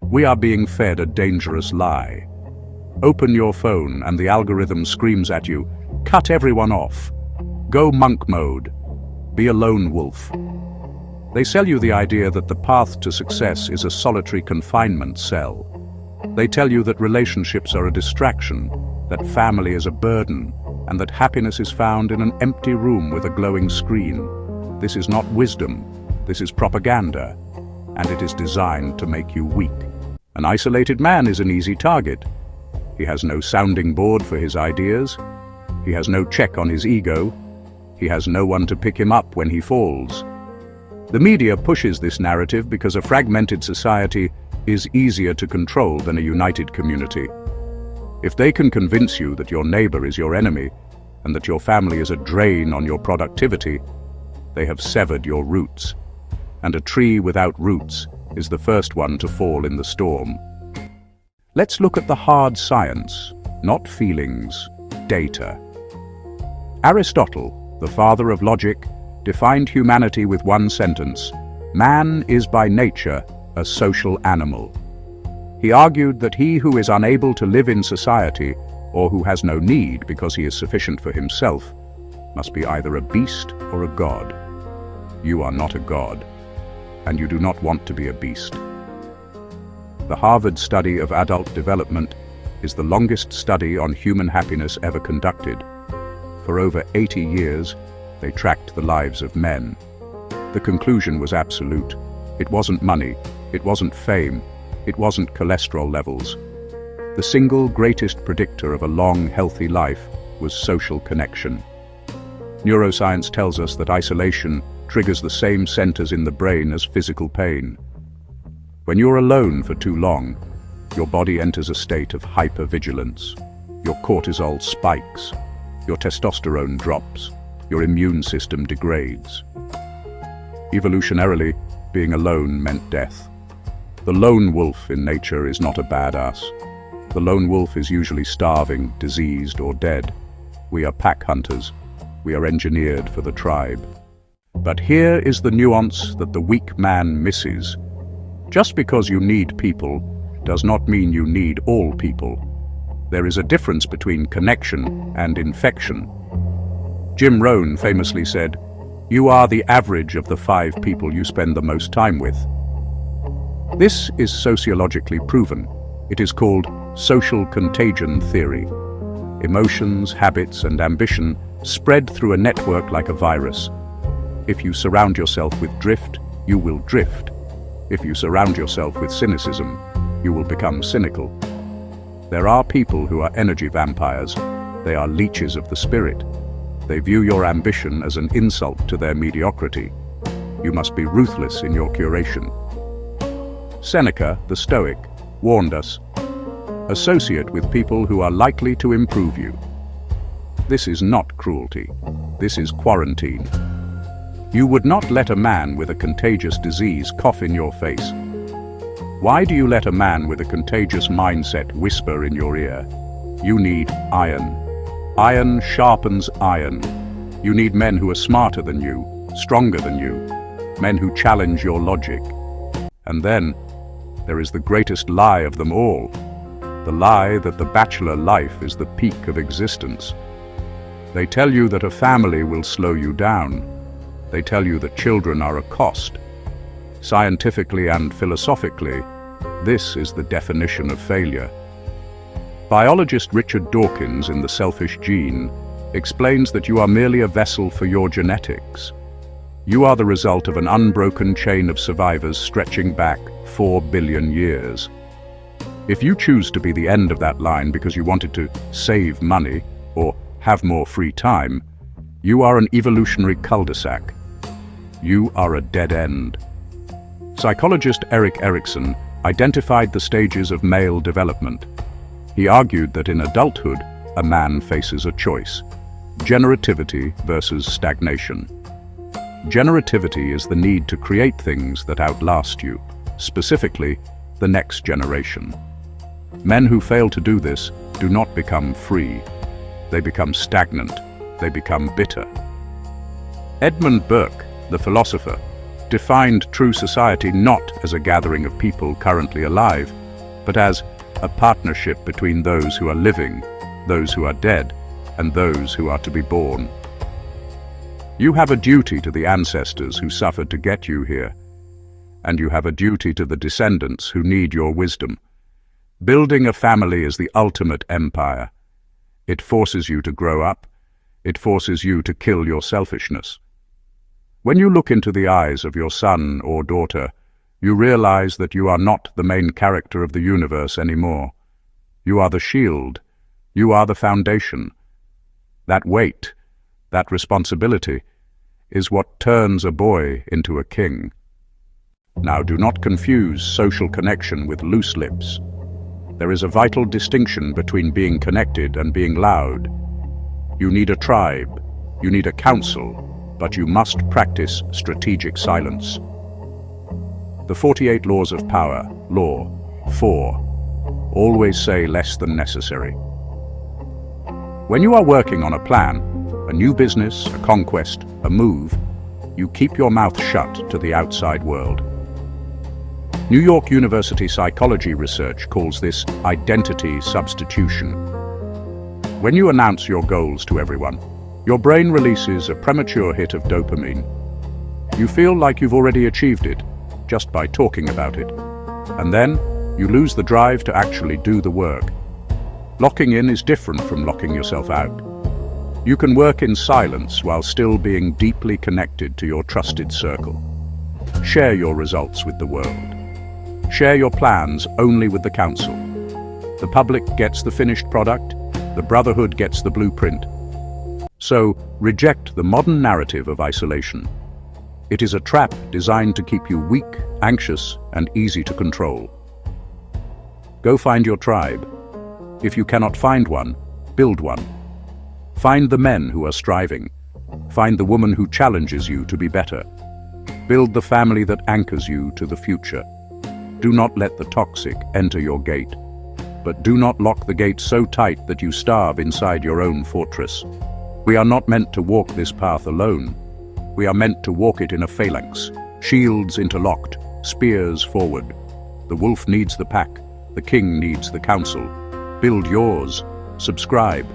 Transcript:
We are being fed a dangerous lie. Open your phone and the algorithm screams at you, cut everyone off. Go monk mode. Be a lone wolf. They sell you the idea that the path to success is a solitary confinement cell. They tell you that relationships are a distraction, that family is a burden, and that happiness is found in an empty room with a glowing screen. This is not wisdom, this is propaganda, and it is designed to make you weak. An isolated man is an easy target. He has no sounding board for his ideas. He has no check on his ego. He has no one to pick him up when he falls. The media pushes this narrative because a fragmented society is easier to control than a united community. If they can convince you that your neighbor is your enemy and that your family is a drain on your productivity, they have severed your roots. And a tree without roots is the first one to fall in the storm. Let's look at the hard science, not feelings, data. Aristotle, the father of logic, defined humanity with one sentence: man is by nature a social animal. He argued that he who is unable to live in society, or who has no need because he is sufficient for himself, must be either a beast or a god. You are not a god, and you do not want to be a beast. The Harvard study of adult development is the longest study on human happiness ever conducted. For over 80 years, they tracked the lives of men. The conclusion was absolute. It wasn't money, it wasn't fame, it wasn't cholesterol levels. The single greatest predictor of a long, healthy life was social connection. Neuroscience tells us that isolation triggers the same centers in the brain as physical pain. When you're alone for too long, your body enters a state of hypervigilance. Your cortisol spikes, your testosterone drops, your immune system degrades. Evolutionarily, being alone meant death. The lone wolf in nature is not a badass. The lone wolf is usually starving, diseased, or dead. We are pack hunters. We are engineered for the tribe. But here is the nuance that the weak man misses. Just because you need people does not mean you need all people. There is a difference between connection and infection. Jim Rohn famously said, "You are the average of the 5 people you spend the most time with." This is sociologically proven. It is called social contagion theory. Emotions, habits, and ambition spread through a network like a virus. If you surround yourself with drift, you will drift. If you surround yourself with cynicism, you will become cynical. There are people who are energy vampires. They are leeches of the spirit. They view your ambition as an insult to their mediocrity. You must be ruthless in your curation. Seneca, the Stoic, warned us, associate with people who are likely to improve you. This is not cruelty. This is quarantine. You would not let a man with a contagious disease cough in your face. Why do you let a man with a contagious mindset whisper in your ear? You need iron. Iron sharpens iron. You need men who are smarter than you, stronger than you, men who challenge your logic. And then, there is the greatest lie of them all, the lie that the bachelor life is the peak of existence. They tell you that a family will slow you down. They tell you that children are a cost. Scientifically and philosophically, this is the definition of failure. Biologist Richard Dawkins in The Selfish Gene explains that you are merely a vessel for your genetics. You are the result of an unbroken chain of survivors stretching back 4 billion years. If you choose to be the end of that line because you wanted to save money or have more free time, you are an evolutionary cul-de-sac. You are a dead end. Psychologist Erik Erikson identified the stages of male development. He argued that in adulthood, a man faces a choice: generativity versus stagnation. Generativity is the need to create things that outlast you, specifically the next generation. Men who fail to do this do not become free. They become stagnant. They become bitter. Edmund Burke, the philosopher, defined true society not as a gathering of people currently alive, but as a partnership between those who are living, those who are dead, and those who are to be born. You have a duty to the ancestors who suffered to get you here, and you have a duty to the descendants who need your wisdom. Building a family is the ultimate empire. It forces you to grow up. It forces you to kill your selfishness. When you look into the eyes of your son or daughter, you realize that you are not the main character of the universe anymore. You are the shield. You are the foundation. That weight, that responsibility, is what turns a boy into a king. Now, do not confuse social connection with loose lips. There is a vital distinction between being connected and being loud. You need a tribe, you need a council, but you must practice strategic silence. The 48 laws of power, law 4, always say less than necessary. When you are working on a plan, a new business, a conquest, a move, you keep your mouth shut to the outside world. New York University psychology research calls this identity substitution. When you announce your goals to everyone, your brain releases a premature hit of dopamine. You feel like you've already achieved it just by talking about it. And then you lose the drive to actually do the work. Locking in is different from locking yourself out. You can work in silence while still being deeply connected to your trusted circle. Share your results with the world. Share your plans only with the council. The public gets the finished product, the brotherhood gets the blueprint. So, reject the modern narrative of isolation. It is a trap designed to keep you weak, anxious, and easy to control. Go find your tribe. If you cannot find one, build one. Find the men who are striving. Find the woman who challenges you to be better. Build the family that anchors you to the future. Do not let the toxic enter your gate, but do not lock the gate so tight that you starve inside your own fortress. We are not meant to walk this path alone. We are meant to walk it in a phalanx, shields interlocked, spears forward. The wolf needs the pack, the king needs the council. Build yours. Subscribe.